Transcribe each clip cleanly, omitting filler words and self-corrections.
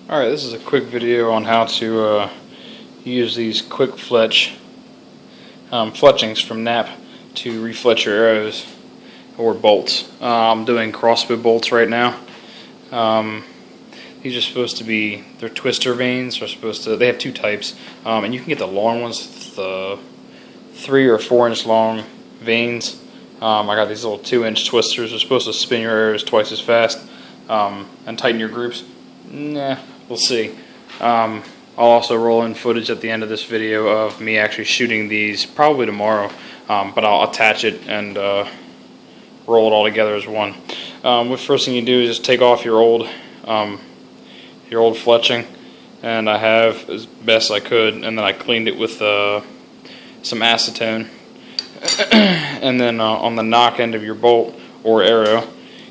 Alright, this is a quick video on how to use these quick fletch fletchings from Nap to refletch your arrows or bolts. I'm doing crossbow bolts right now. These are supposed to be, they're twister vanes. They have two types, and you can get the long ones, the 3 or 4 inch long vanes. I got these little 2-inch twisters. They're supposed to spin your arrows twice as fast and tighten your groups. Nah, we'll see. I'll also roll in footage at the end of this video of me actually shooting these probably tomorrow, but I'll attach it and roll it all together as one. What first thing you do is just take off your old fletching, and I have as best I could, and then I cleaned it with some acetone. And then on the knock end of your bolt or arrow,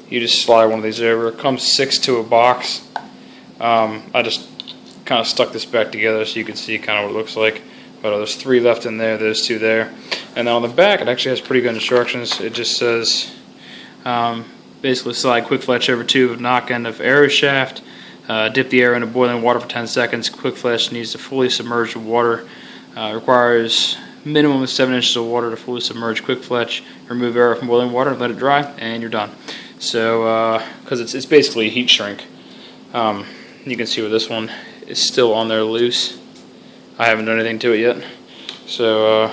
you just slide one of these over. It comes 6 to a box. I just kind of stuck this back together so you can see kind of what it looks like. But there's 3 left in there, those 2 there. And then on the back, it actually has pretty good instructions. It just says, basically slide quick fletch over tube of knock end of arrow shaft. Dip the arrow into boiling water for 10 seconds. Quick fletch needs to fully submerge with water. Requires minimum of 7 inches of water to fully submerge quick fletch. Remove arrow from boiling water, let it dry, and you're done. So, because it's basically a heat shrink. You can see where this one is still on there loose. I haven't done anything to it yet. So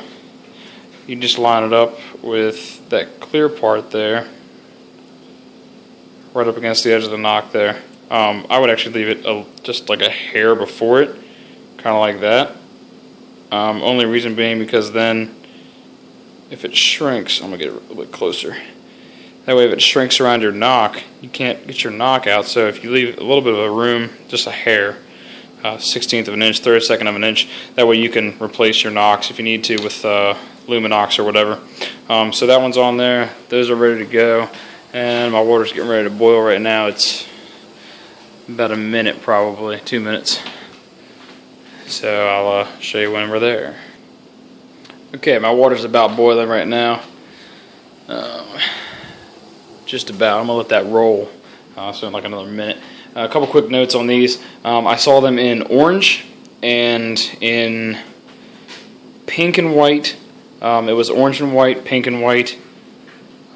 you can just line it up with that clear part there, right up against the edge of the knock there. I would actually leave it just like a hair before it, kind of like that. Only reason being because then if it shrinks, I'm going to get a little bit closer. That way if it shrinks around your knock, you can't get your knock out. So if you leave a little bit of a room, just a hair, 1/16 of an inch, 1/32 of an inch, that way you can replace your knocks if you need to with Luminox or whatever. So that one's on there. Those are ready to go. And my water's getting ready to boil right now. It's about a minute, probably 2 minutes. So I'll show you when we're there. Okay, my water's about boiling right now. Just about. I'm going to let that roll. So in like another minute. A couple quick notes on these. I saw them in orange and in pink and white. It was orange and white, pink and white,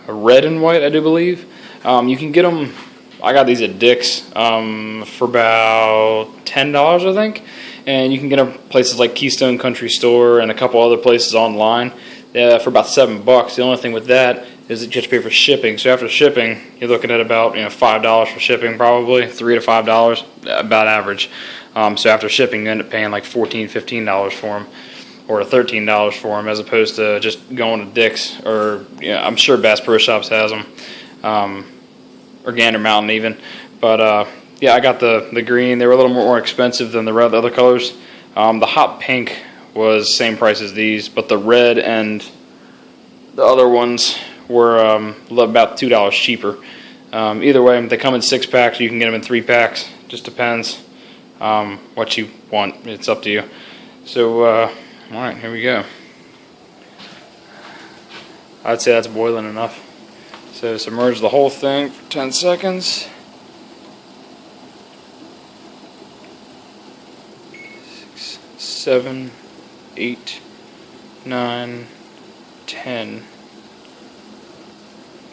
red and white, I do believe. You can get them. I got these at Dick's for about $10, I think. And you can get them places like Keystone Country Store and a couple other places online for about $7. The only thing with that is that you have to pay for shipping. So after shipping, you're looking at about $5 for shipping, probably $3 to $5, about average. So after shipping, you end up paying like $14, $15 for them, or $13 for them, as opposed to just going to Dick's, or I'm sure Bass Pro Shops has them, or Gander Mountain even. But yeah, I got the green. They were a little more expensive than the other colors. The hot pink was same price as these, but the red and the other ones were about $2 cheaper. Either way, they come in 6-packs. You can get them in 3-packs. Just depends what you want. It's up to you. So, all right, here we go. I'd say that's boiling enough. So submerge the whole thing for 10 seconds. 6, 7, 8, 9, 10.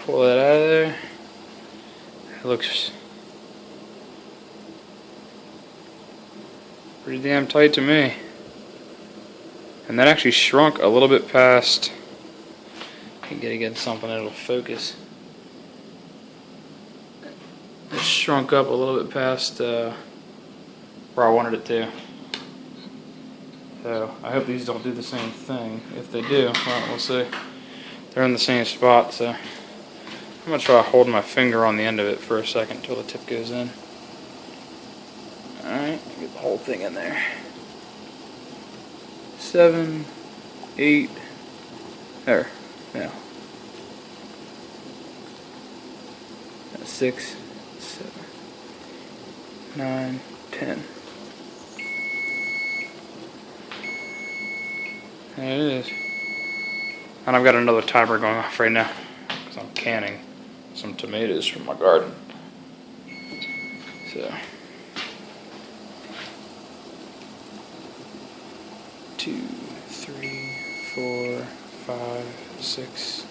Pull that out of there. It looks pretty damn tight to me. And that actually shrunk a little bit past. I can get against something that'll focus. It shrunk up a little bit past where I wanted it to. So I hope these don't do the same thing. If they do, well, we'll see. They're in the same spot, so I'm going to try holding my finger on the end of it for a second until the tip goes in. Alright, get the whole thing in there. 7, 8, there, now. 6, 7, 9, 10. There it is. And I've got another timer going off right now because I'm canning some tomatoes from my garden. So 2, 3, 4, 5, 6,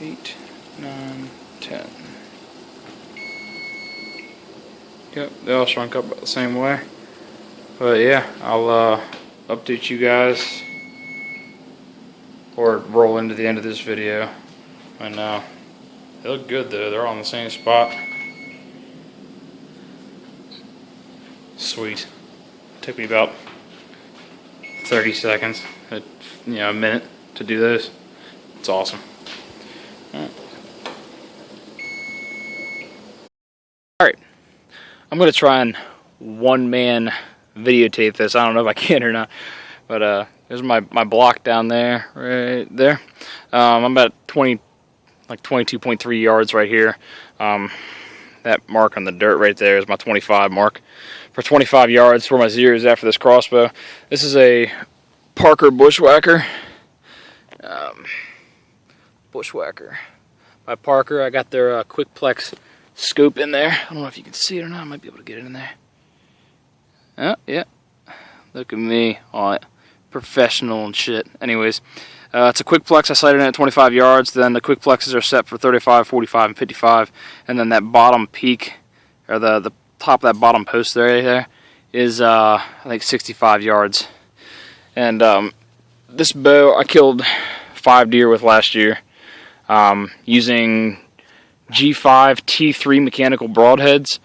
8, 9, 10. Yep, they all shrunk up about the same way. But yeah, I'll update you guys, or roll into the end of this video. And they look good though, they're all in the same spot. Sweet. Took me about 30 seconds, a minute to do this. It's awesome. Alright, I'm going to try and one-man videotape this. I don't know if I can or not, but there's my block down there, right there. I'm about 22.3 yards right here. That mark on the dirt right there is my 25 mark. For 25 yards, where my zero is at for this crossbow. This is a Parker Bushwhacker. Bushwhacker by Parker. I got their Quick Plex scope in there. I don't know if you can see it or not. I might be able to get it in there. Oh, yeah. Look at me. All professional and shit. Anyways, it's a Quick Plex. I sighted in at 25 yards. Then the Quick Plexes are set for 35, 45, and 55. And then that bottom peak, or the top of that bottom post there is I think 65 yards. And this bow I killed 5 deer with last year using G5 T3 mechanical broadheads.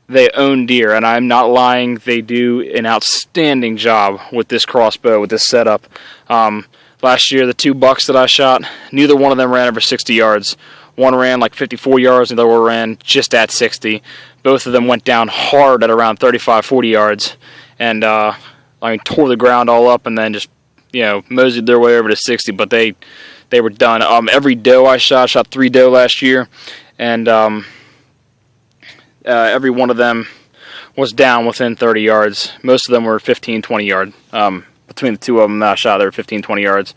They own deer, and I'm not lying, they do an outstanding job with this crossbow, with this setup. Last year, the 2 bucks that I shot, neither one of them ran over 60 yards. One ran like 54 yards, and the other one ran just at 60. Both of them went down hard at around 35, 40 yards, and tore the ground all up, and then just moseyed their way over to 60. But they were done. Every doe I shot 3 doe last year, and every one of them was down within 30 yards. Most of them were 15, 20 yard. Between the 2 of them that I shot, they were 15, 20 yards.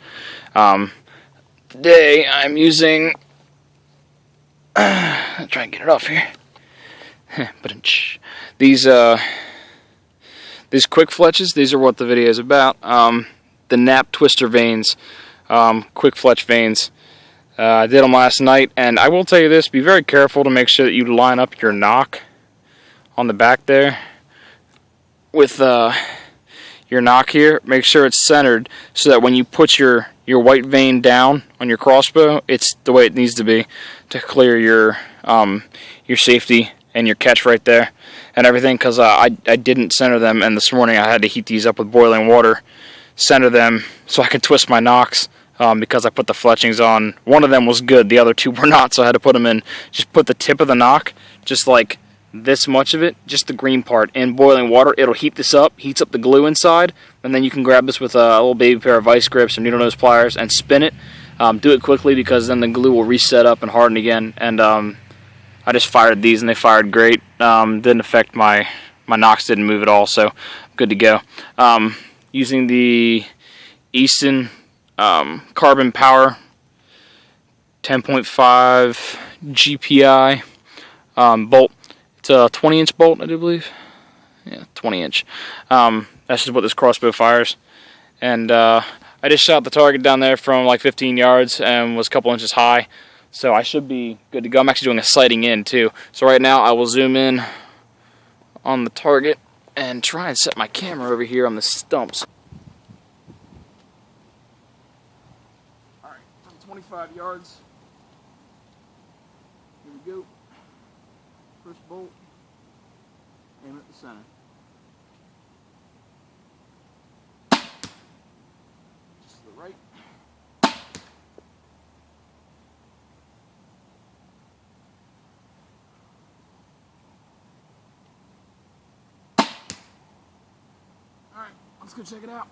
Today I'm using. I'll try and get it off here. But these Quick Fletches, these are what the video is about. The nap twister vanes, Quick Fletch vanes. I did them last night, and I will tell you this: be very careful to make sure that you line up your nock on the back there with your nock here. Make sure it's centered so that when you put your white vane down on your crossbow, it's the way it needs to be to clear your safety and your catch right there and everything, because I didn't center them, and this morning I had to heat these up with boiling water, center them so I could twist my nocks, because I put the fletchings on. One of them was good, the other 2 were not, so I had to put them in. Just put the tip of the nock, just like this much of it, just the green part, in boiling water. It'll heat this up, heats up the glue inside, and then you can grab this with a little baby pair of vice grips or needle nose pliers and spin it. Do it quickly, because then the glue will reset up and harden again. And I just fired these, and they fired great. Didn't affect my nocks, didn't move at all, so good to go. Using the Easton Carbon Power 10.5 GPI bolt. It's a 20-inch bolt, I do believe. Yeah, 20-inch. That's just what this crossbow fires. And I just shot the target down there from like 15 yards and was a couple inches high. So I should be good to go. I'm actually doing a sighting in too. So right now I will zoom in on the target and try and set my camera over here on the stumps. Alright, from 25 yards. Here we go. First bolt. Aim at the center. Just to the right. Alright, let's go check it out.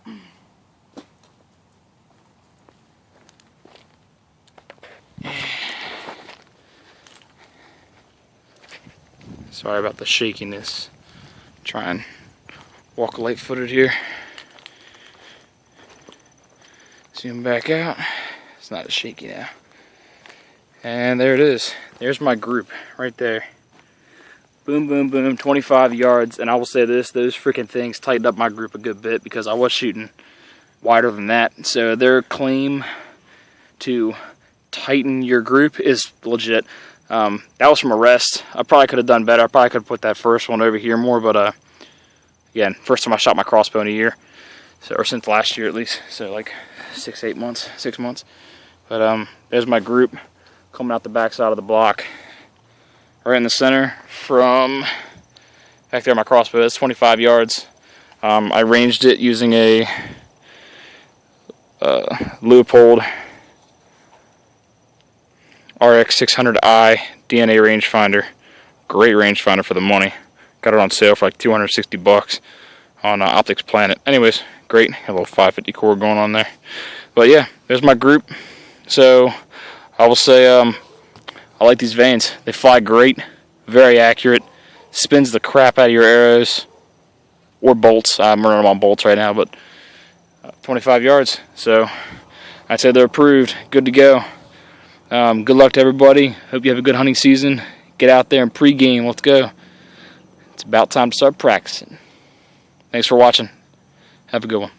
Sorry about the shakiness. Try and walk light-footed here. Zoom back out. It's not as shaky now. And there it is. There's my group right there. Boom, boom, boom, 25 yards. And I will say this, those freaking things tightened up my group a good bit, because I was shooting wider than that. So their claim to tighten your group is legit. That was from a rest. I probably could have done better. I probably could have put that first one over here more, but again, first time I shot my crossbow in a year, so, or since last year at least, so like 6 months. But there's my group coming out the back side of the block, right in the center. From back there, my crossbow is 25 yards. I ranged it using a Leupold RX 600i DNA rangefinder. Great rangefinder for the money. Got it on sale for like 260 bucks on Optics Planet. Anyways, great. Got a little 550 cord going on there. But yeah, there's my group. So I will say I like these vanes. They fly great, very accurate, spins the crap out of your arrows or bolts. I'm running them on bolts right now, but 25 yards. So I'd say they're approved, good to go. Good luck to everybody. Hope you have a good hunting season. Get out there and pregame. Let's go. It's about time to start practicing. Thanks for watching. Have a good one.